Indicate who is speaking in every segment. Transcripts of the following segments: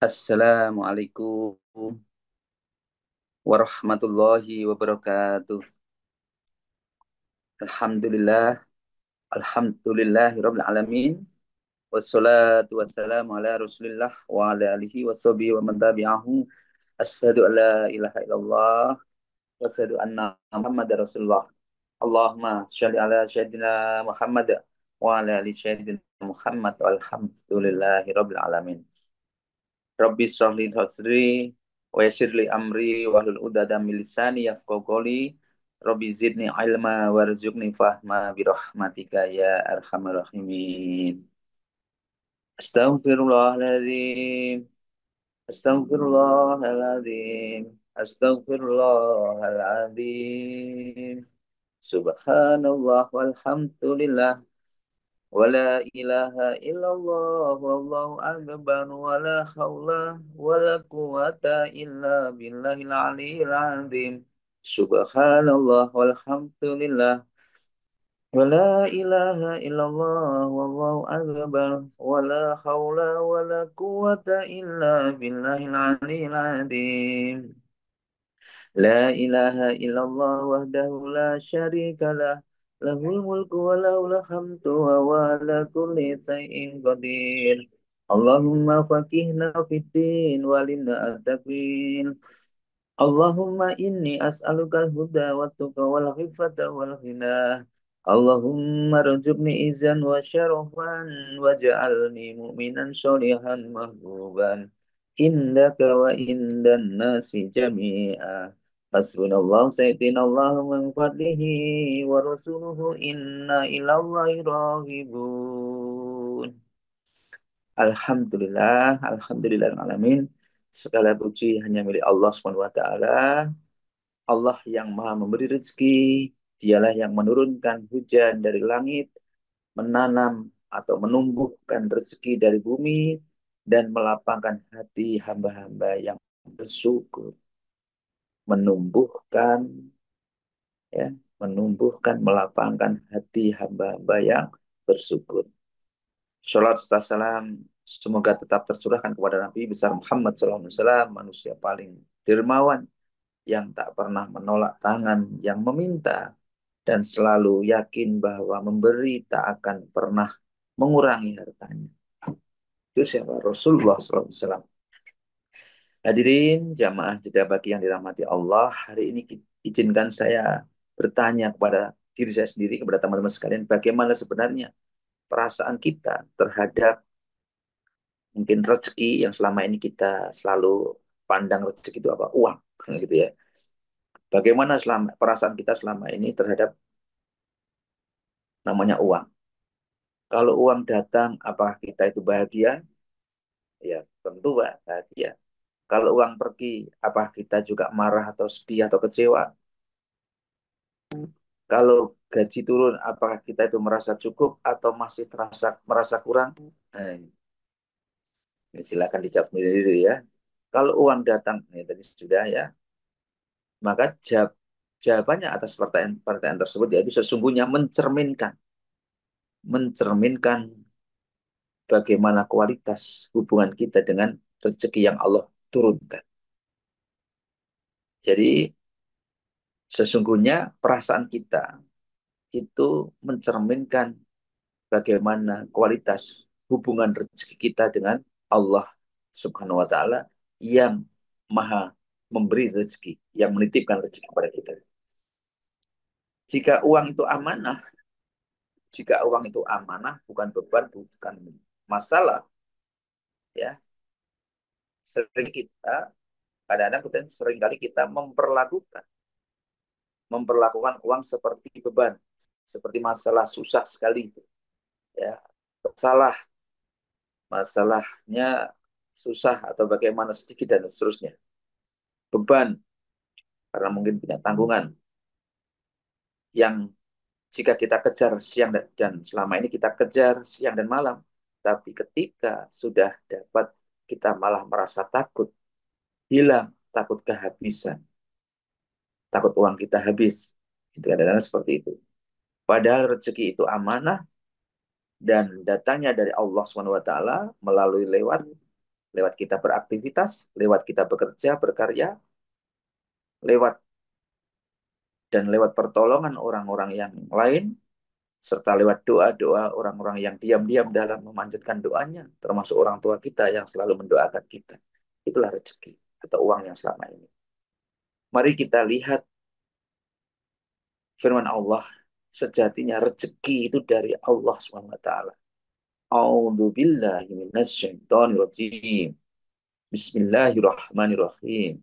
Speaker 1: Assalamualaikum warahmatullahi wabarakatuh. Alhamdulillah, alhamdulillahi rabbil alamin. Wassalatu wassalamu ala Rasulillah wa ala alihi washabihi wa man tabi'ahu. Asyhadu an la ilaha illallah wa asyhadu anna Muhammadar Rasulullah. Allahumma shalli ala sayyidina Muhammad wa ala ali sayyidina Muhammad walhamdulillahi rabbil alamin. Rabbi shrah li sadri wa yassir li amri wahlul 'uqdatam min lisani yafqahu qawli. Rabbi zidni ilma warzuqni fahma bi rahmatika ya arhamar rahimin. Astaghfirullahaladzim. Astaghfirullahaladzim. Astaghfirullahaladzim. Subhanallah walhamdulillah. ولا إله إلا الله والله أكبر ولا حول ولا قوة إلا بالله العلي العظيم سبحان الله والحمد لله ولا إله إلا الله والله أكبر ولا حول ولا قوة إلا بالله العلي العظيم لا إله إلا الله وحده لا شريك له له الملك وله الحمد وهو على كل شيء قدير اللهم فقهنا في الدين وعلمنا التقوين اللهم إني أسألك الهدى والتقى والعفة والغنى اللهم ارزقني إذا وشرفا واجعلني مؤمنا صالحا محبوبا عندك وعند الناس جميعا حسبنا الله سيدنا الله من فضله ورسوله إنا إلى الله راغبون. Alhamdulillah, alhamdulillahirrahmanirrahim. Segala puji hanya milik Allah Subhanahu wa taala. Allah yang Maha memberi rezeki, Dialah yang menurunkan hujan dari langit, menanam atau menumbuhkan rezeki dari bumi dan melapangkan hati hamba-hamba yang bersyukur, menumbuhkan ya, menumbuhkan melapangkan hati hamba-hamba yang bersyukur. Salat serta salam semoga tetap tercurahkan kepada Nabi besar Muhammad SAW, manusia paling dermawan yang tak pernah menolak tangan yang meminta dan selalu yakin bahwa memberi tak akan pernah mengurangi hartanya. Itu siapa? Rasulullah SAW. Hadirin jamaah jeda bagi yang dirahmati Allah, hari ini izinkan saya bertanya kepada diri saya sendiri, kepada teman-teman sekalian, bagaimana sebenarnya perasaan kita terhadap mungkin rezeki yang selama ini kita selalu pandang rezeki itu apa? Uang, gitu ya. Bagaimana perasaan kita selama ini terhadap namanya uang? Kalau uang datang, apakah kita itu bahagia? Ya, tentu bahagia. Kalau uang pergi, apakah kita juga marah atau sedih atau kecewa? Kalau gaji turun, apakah kita itu merasa cukup atau masih terasa merasa kurang? Nah, ini silakan dijawab sendiri ya. Kalau uang datang, ini tadi sudah ya, maka jawabannya atas pertanyaan tersebut yaitu sesungguhnya mencerminkan bagaimana kualitas hubungan kita dengan rezeki yang Allah turunkan. Jadi sesungguhnya perasaan kita itu mencerminkan bagaimana kualitas hubungan rezeki kita dengan Allah Subhanahu wa taala yang Maha memberi rezeki, yang menitipkan rezeki kepada kita. Jika uang itu amanah, jika uang itu amanah, bukan beban, bukan masalah, ya sering kita kadang-kadang kita sering kali kita memperlakukan uang seperti beban, seperti masalah susah sekali, ya salah masalahnya susah atau bagaimana sedikit dan seterusnya, beban karena mungkin punya tanggungan yang jika kita kejar siang dan selama ini kita kejar siang dan malam, tapi ketika sudah dapat kita malah merasa takut hilang, takut kehabisan, takut uang kita habis. Itu kadang-kadang seperti itu. Padahal rezeki itu amanah dan datangnya dari Allah SWT melalui lewat lewat kita beraktivitas, lewat kita bekerja, berkarya, lewat dan lewat pertolongan orang-orang yang lain, serta lewat doa-doa orang-orang yang diam-diam dalam memanjatkan doanya, termasuk orang tua kita yang selalu mendoakan kita. Itulah rezeki atau uang yang selama ini. Mari kita lihat firman Allah, sejatinya rezeki itu dari Allah SWT. A'udzu billahi minasyaitonir rajim. Bismillahirrahmanirrahim.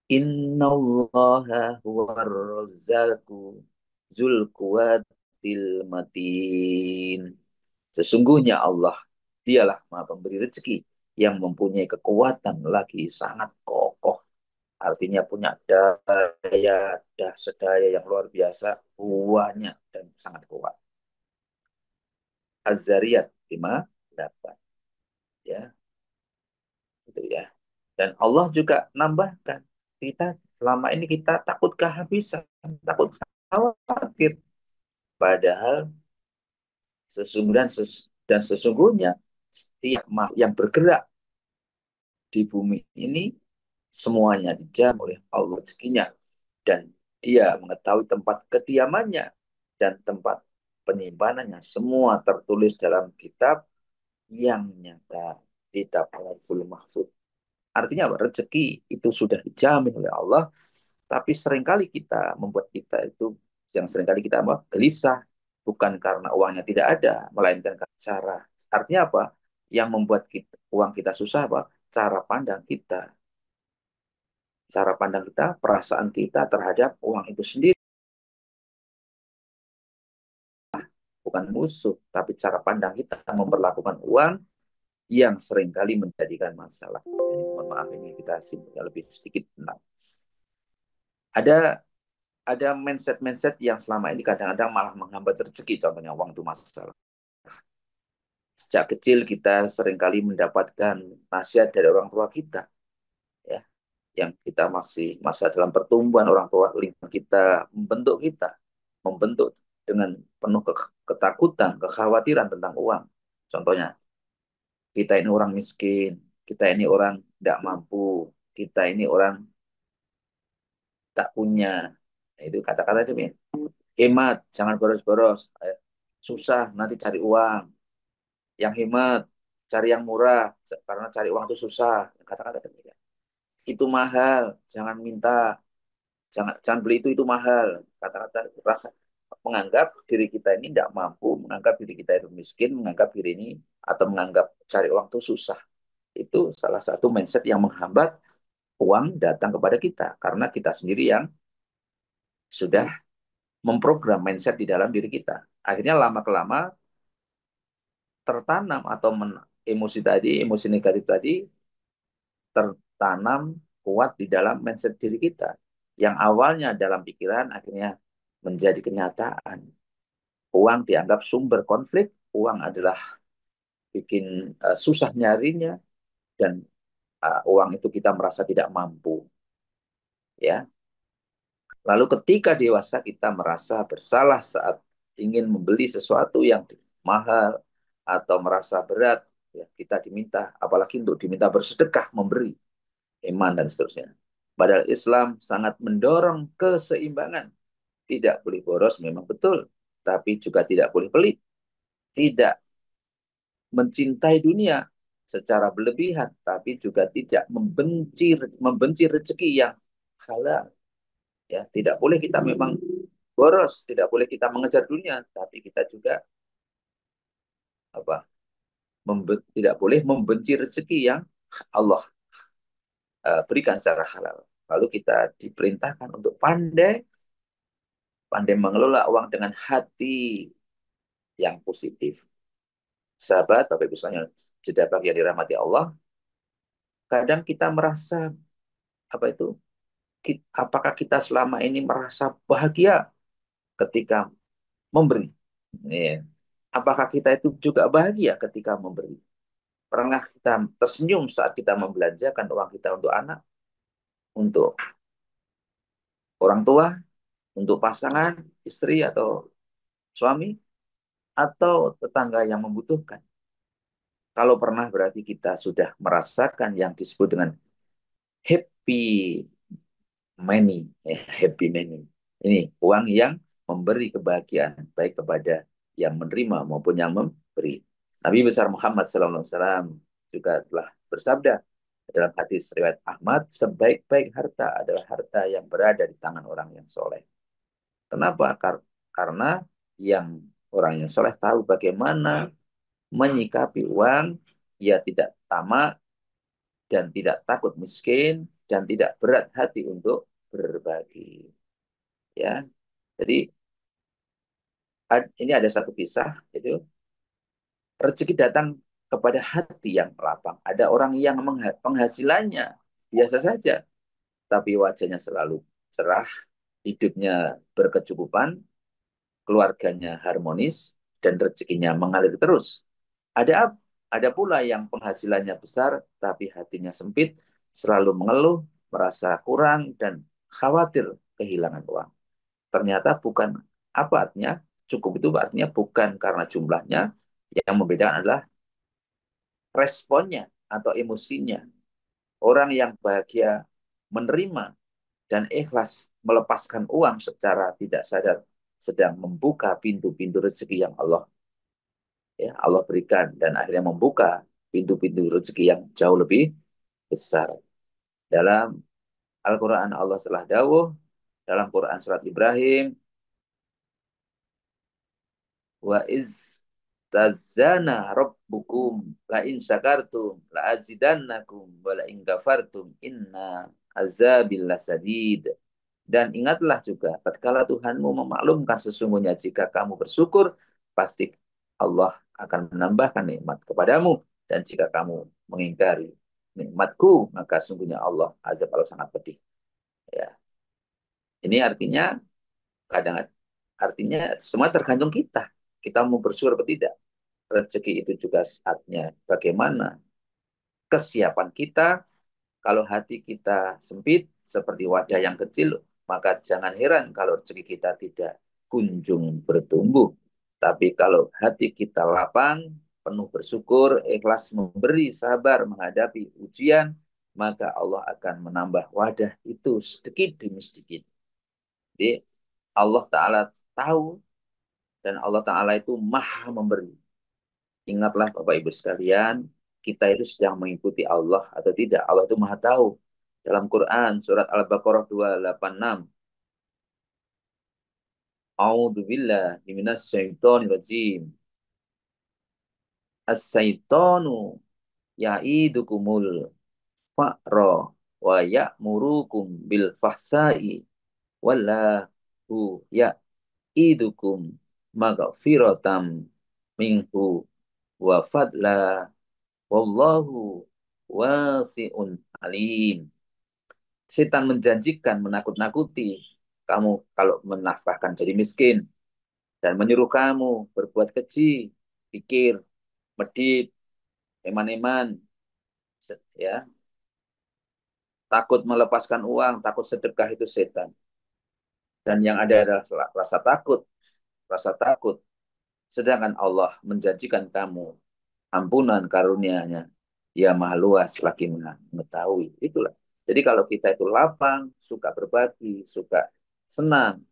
Speaker 1: Innallaha huwar razzaqu dzul quwwatil matin. Sesungguhnya Allah, dialah Maha Pemberi rezeki yang mempunyai kekuatan lagi sangat kokoh. Artinya punya daya, sedaya yang luar biasa, banyak dan sangat kuat. Az-Zariyat 58. Ya, itu ya. Dan Allah juga nambahkan, kita selama ini kita takut kehabisan, takut khawatir. Padahal sesungguhnya dan sesungguhnya setiap makhluk yang bergerak di bumi ini semuanya dijamin oleh Allah rezekinya, dan dia mengetahui tempat kediamannya dan tempat penyimpanannya, semua tertulis dalam kitab yang nyata, kitab Lauhul Mahfuz. Artinya apa? Rezeki itu sudah dijamin oleh Allah, tapi seringkali kita membuat kita itu, yang seringkali kita apa? Gelisah, bukan karena uangnya tidak ada, melainkan karena cara. Artinya apa? Yang membuat kita, uang kita susah apa? Cara pandang kita. Cara pandang kita, perasaan kita terhadap uang itu sendiri. Bukan musuh, tapi cara pandang kita memperlakukan uang yang seringkali menjadikan masalah. Ini, mohon maaf, ini kita simpulkan lebih sedikit tentang. Ada ada mindset-mindset yang selama ini kadang-kadang malah menghambat rezeki. Contohnya uang itu masalah. Sejak kecil kita seringkali mendapatkan nasihat dari orang tua kita, ya, yang kita masih masa dalam pertumbuhan, orang tua lingkungan kita membentuk dengan penuh ketakutan, kekhawatiran tentang uang. Contohnya, kita ini orang miskin, kita ini orang tidak mampu, kita ini orang tak punya. Nah, itu kata-kata itu ya. Hemat, jangan boros-boros. Susah nanti cari uang. Yang hemat, cari yang murah, karena cari uang itu susah. Kata-kata demikian. Itu mahal, jangan minta, jangan jangan beli itu mahal. Kata-kata rasa menganggap diri kita ini tidak mampu, menganggap diri kita itu miskin, menganggap diri ini atau menganggap cari uang itu susah. Itu salah satu mindset yang menghambat uang datang kepada kita, karena kita sendiri yang sudah memprogram mindset di dalam diri kita. Akhirnya lama-kelama tertanam atau emosi tadi, emosi negatif tadi tertanam kuat di dalam mindset diri kita. Yang awalnya dalam pikiran akhirnya menjadi kenyataan. Uang dianggap sumber konflik, uang adalah bikin susah nyarinya, dan uang itu kita merasa tidak mampu. Ya, lalu ketika dewasa kita merasa bersalah saat ingin membeli sesuatu yang mahal atau merasa berat, ya, kita diminta, apalagi untuk diminta bersedekah, memberi, iman, dan seterusnya. Padahal Islam sangat mendorong keseimbangan. Tidak boleh boros memang betul, tapi juga tidak boleh pelit. Tidak mencintai dunia secara berlebihan, tapi juga tidak membenci rezeki yang halal. Ya, tidak boleh kita memang boros, tidak boleh kita mengejar dunia, tapi kita juga apa? Tidak boleh membenci rezeki yang Allah berikan secara halal. Lalu kita diperintahkan untuk pandai pandai mengelola uang dengan hati yang positif. Sahabat, Bapak Ibu sekalian, jeda bagi yang dirahmati Allah, kadang kita merasa apa itu? Apakah kita selama ini merasa bahagia ketika memberi? Ya. Apakah kita itu juga bahagia ketika memberi? Pernah kita tersenyum saat kita membelanjakan uang kita untuk anak, untuk orang tua, untuk pasangan, istri atau suami, atau tetangga yang membutuhkan? Kalau pernah berarti kita sudah merasakan yang disebut dengan happy money, happy money. Ini uang yang memberi kebahagiaan baik kepada yang menerima maupun yang memberi. Nabi besar Muhammad SAW juga telah bersabda dalam hadis riwayat Ahmad, sebaik-baik harta adalah harta yang berada di tangan orang yang soleh. Kenapa? Karena yang orang yang soleh tahu bagaimana menyikapi uang, ia tidak tamak dan tidak takut miskin dan tidak berat hati untuk berbagi. Ya, jadi ini ada satu kisah itu rezeki datang kepada hati yang lapang. Ada orang yang penghasilannya biasa saja, tapi wajahnya selalu cerah, hidupnya berkecukupan, keluarganya harmonis, dan rezekinya mengalir terus. Ada ada pula yang penghasilannya besar, tapi hatinya sempit, selalu mengeluh, merasa kurang, dan khawatir kehilangan uang. Ternyata bukan apa artinya, cukup itu artinya bukan karena jumlahnya, yang membedakan adalah responnya atau emosinya. Orang yang bahagia menerima dan ikhlas melepaskan uang secara tidak sadar sedang membuka pintu-pintu rezeki yang Allah berikan dan akhirnya membuka pintu-pintu rezeki yang jauh lebih besar. Dalam Al-Quran Allah telah dawuh dalam Quran surat Ibrahim, wa iz tazana rabbukum la in syakartum la azidannakum wa la in kafartum inna azabil lasadid. Dan ingatlah juga tatkala Tuhanmu memaklumkan sesungguhnya jika kamu bersyukur pasti Allah akan menambahkan nikmat kepadamu, dan jika kamu mengingkari nikmatku maka sungguhnya azab Allah sangat pedih. Ya, ini kadang artinya semua tergantung kita. Kita mau bersyukur atau tidak. Rezeki itu juga artinya bagaimana kesiapan kita. Kalau hati kita sempit seperti wadah yang kecil, maka jangan heran kalau rezeki kita tidak kunjung bertumbuh. Tapi kalau hati kita lapang, penuh bersyukur, ikhlas memberi, sabar menghadapi ujian, maka Allah akan menambah wadah itu sedikit demi sedikit. Jadi Allah Ta'ala tahu dan Allah Ta'ala itu maha memberi. Ingatlah Bapak Ibu sekalian, kita itu sedang mengikuti Allah atau tidak. Allah itu maha tahu. Dalam Quran, surat Al-Baqarah 286. A'udzu billahi minas syaitonir rajim. As-syaitonu ya'idukumul fa'ra wa ya'murukum bil fahsai wallahu ya'idukum maghfiratam minhu wa fadla wallahu wasi'un alim. Setan menjanjikan, menakut-nakuti kamu kalau menafkahkan jadi miskin dan menyuruh kamu berbuat keji, pikir, medit, eman-eman, ya, takut melepaskan uang, takut sedekah itu setan. Dan yang ada adalah rasa takut, rasa takut. Sedangkan Allah menjanjikan kamu ampunan karunia-Nya. Dia maha luas lagi maha mengetahui. Itulah. Jadi kalau kita itu lapang, suka berbagi, suka senang,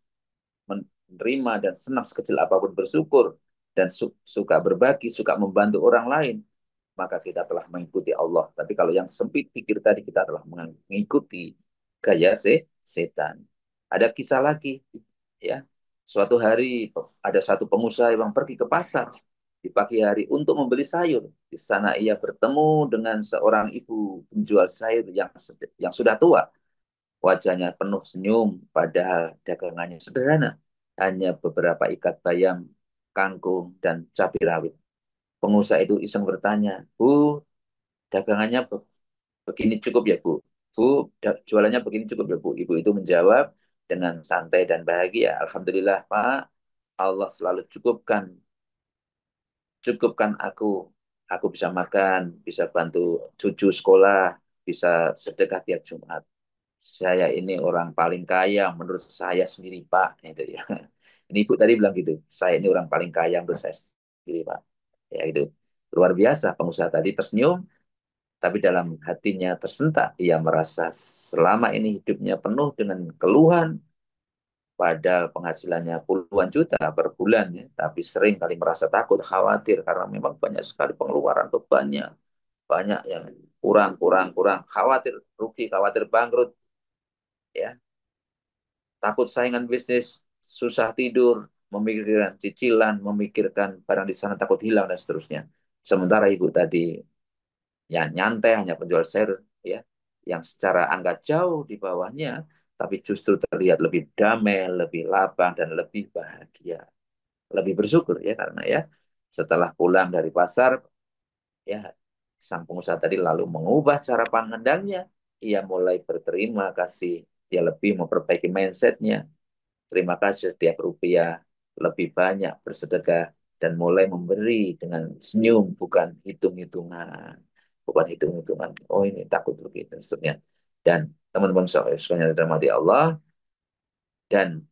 Speaker 1: menerima dan senang sekecil apapun bersyukur, dan suka berbagi, suka membantu orang lain, maka kita telah mengikuti Allah. Tapi kalau yang sempit pikir tadi, kita telah mengikuti gaya setan. Ada kisah lagi, ya. Suatu hari ada satu pengusaha yang pergi ke pasar di pagi hari untuk membeli sayur. Di sana ia bertemu dengan seorang ibu penjual sayur yang sudah tua. Wajahnya penuh senyum, padahal dagangannya sederhana. Hanya beberapa ikat bayam, kangkung, dan cabai rawit. Pengusaha itu iseng bertanya, Bu, dagangannya begini cukup ya, Bu? Bu, jualannya begini cukup ya, Bu? Ibu itu menjawab dengan santai dan bahagia. Alhamdulillah, Pak. Allah selalu cukupkan aku. Aku bisa makan, bisa bantu cucu sekolah, bisa sedekah tiap Jumat. Saya ini orang paling kaya menurut saya sendiri, Pak. Itu ya. Ini Ibu tadi bilang gitu. Saya ini orang paling kaya menurut saya sendiri, Pak. Ya itu. Luar biasa, pengusaha tadi tersenyum, tapi dalam hatinya tersentak. Ia merasa selama ini hidupnya penuh dengan keluhan, padahal penghasilannya puluhan juta per bulan, ya. Tapi sering kali merasa takut, khawatir, karena memang banyak sekali pengeluaran bebannya, banyak yang kurang, kurang, kurang, khawatir rugi, khawatir bangkrut, ya, takut saingan bisnis, susah tidur, memikirkan cicilan, memikirkan barang di sana takut hilang dan seterusnya. Sementara ibu tadi ya nyantai, hanya penjual sayur, ya, yang secara angka jauh di bawahnya, tapi justru terlihat lebih damai, lebih lapang dan lebih bahagia, lebih bersyukur, ya, karena ya setelah pulang dari pasar, ya, sang pengusaha tadi lalu mengubah cara pandangnya. Ia mulai berterima kasih, dia lebih memperbaiki mindsetnya. Terima kasih setiap rupiah, lebih banyak bersedekah, dan mulai memberi dengan senyum, bukan hitung-hitungan. Bukan hitung-hitungan. Oh, ini takut begitu, seterusnya. Dan teman-teman sekalian yang dirahmati Allah, dan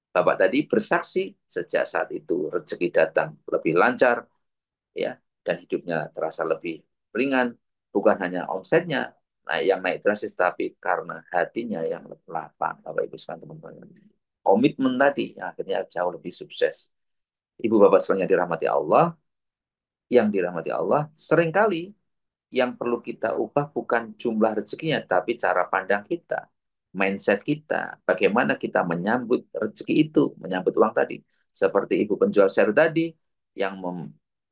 Speaker 1: Bapak tadi bersaksi sejak saat itu rezeki datang lebih lancar, ya, dan hidupnya terasa lebih ringan, bukan hanya omsetnya yang naik drastis, tapi karena hatinya yang lapang, Bapak Ibu sekalian, teman-teman. Komitmen tadi yang akhirnya jauh lebih sukses. Ibu bapak sekalian yang dirahmati Allah, seringkali yang perlu kita ubah bukan jumlah rezekinya, tapi cara pandang kita, mindset kita, bagaimana kita menyambut rezeki itu, menyambut uang tadi. Seperti ibu penjual sayur tadi yang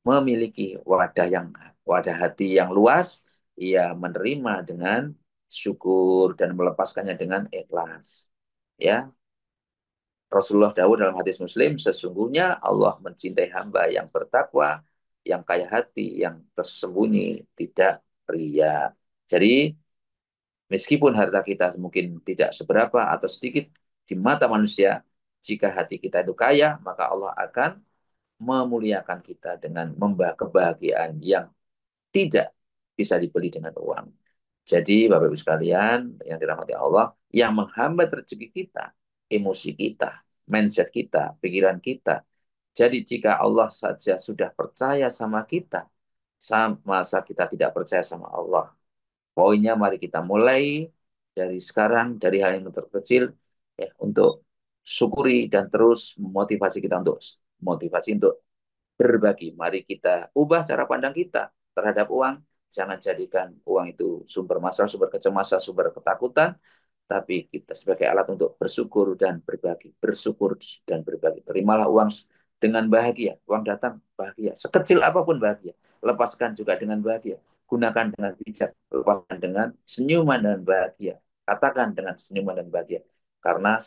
Speaker 1: memiliki wadah hati yang luas, ia menerima dengan syukur dan melepaskannya dengan ikhlas. Ya, Rasulullah Dawud dalam hadis Muslim, sesungguhnya Allah mencintai hamba yang bertakwa, yang kaya hati, yang tersembunyi, tidak ria. Jadi, meskipun harta kita mungkin tidak seberapa atau sedikit di mata manusia, jika hati kita itu kaya, maka Allah akan memuliakan kita dengan membah kebahagiaan yang tidak bisa dibeli dengan uang. Jadi, Bapak Ibu sekalian yang dirahmati Allah, yang menghambat rezeki kita, emosi kita, mindset kita, pikiran kita. Jadi, jika Allah saja sudah percaya sama kita, masa kita tidak percaya sama Allah? Poinnya, mari kita mulai dari sekarang, dari hal yang terkecil, ya, untuk syukuri dan terus motivasi kita untuk berbagi. Mari kita ubah cara pandang kita terhadap uang. Jangan jadikan uang itu sumber masalah, sumber kecemasan, sumber ketakutan, tapi kita sebagai alat untuk bersyukur dan berbagi. Bersyukur dan berbagi. Terimalah uang dengan bahagia. Uang datang bahagia. Sekecil apapun bahagia. Lepaskan juga dengan bahagia. Gunakan dengan bijak. Lepaskan dengan senyuman dan bahagia. Katakan dengan senyuman dan bahagia. Karena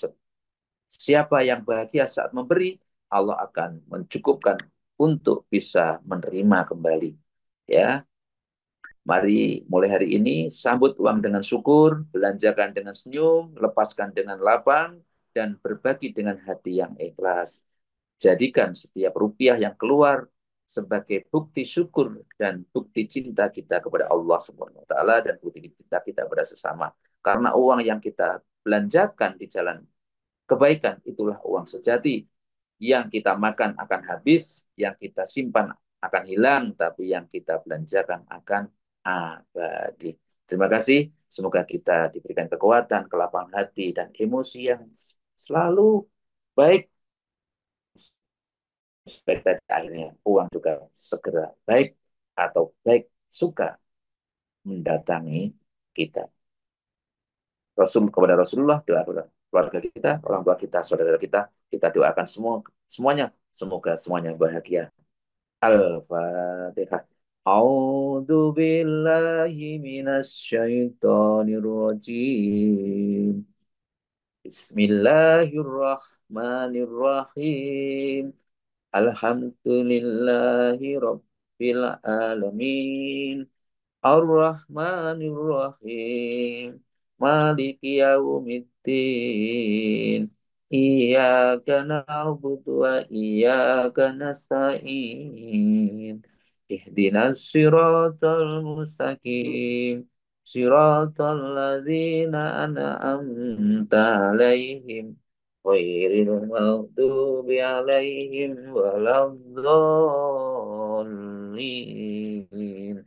Speaker 1: siapa yang bahagia saat memberi, Allah akan mencukupkan untuk bisa menerima kembali. Ya, mari mulai hari ini sambut uang dengan syukur, belanjakan dengan senyum, lepaskan dengan lapang, dan berbagi dengan hati yang ikhlas. Jadikan setiap rupiah yang keluar sebagai bukti syukur dan bukti cinta kita kepada Allah Subhanahu wa taala, dan bukti cinta kita kepada sesama. Karena uang yang kita belanjakan di jalan kebaikan itulah uang sejati. Yang kita makan akan habis, yang kita simpan akan hilang, tapi yang kita belanjakan akan abadi. Terima kasih. Semoga kita diberikan kekuatan, kelapangan hati, dan emosi yang selalu baik. Supaya akhirnya uang juga segera baik atau baik suka mendatangi kita. Kepada Rasulullah, doa keluarga kita, orang tua kita, saudara kita doakan semuanya, semoga semuanya bahagia. Al-Fatihah. A'udzu billahi minasy syaithanir rajim. Bismillahirrahmanirrahim. Alhamdulillahi rabbil alamin. Ar-Rahmanir-Rahim. Maliki yaumiddin. Iyyaka na'budu wa iyyaka nasta'in. Ihdinas siratal mustaqim. Siratal ladzina an'amta 'alaihim ghairil maghdubi 'alaihim waladdallin. الضالين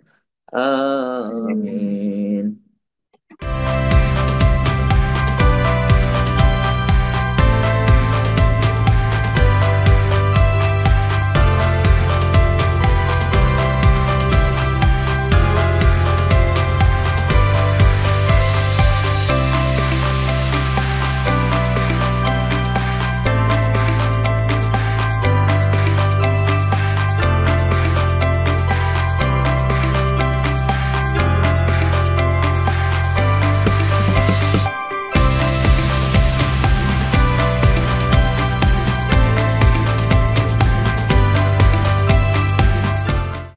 Speaker 1: آمين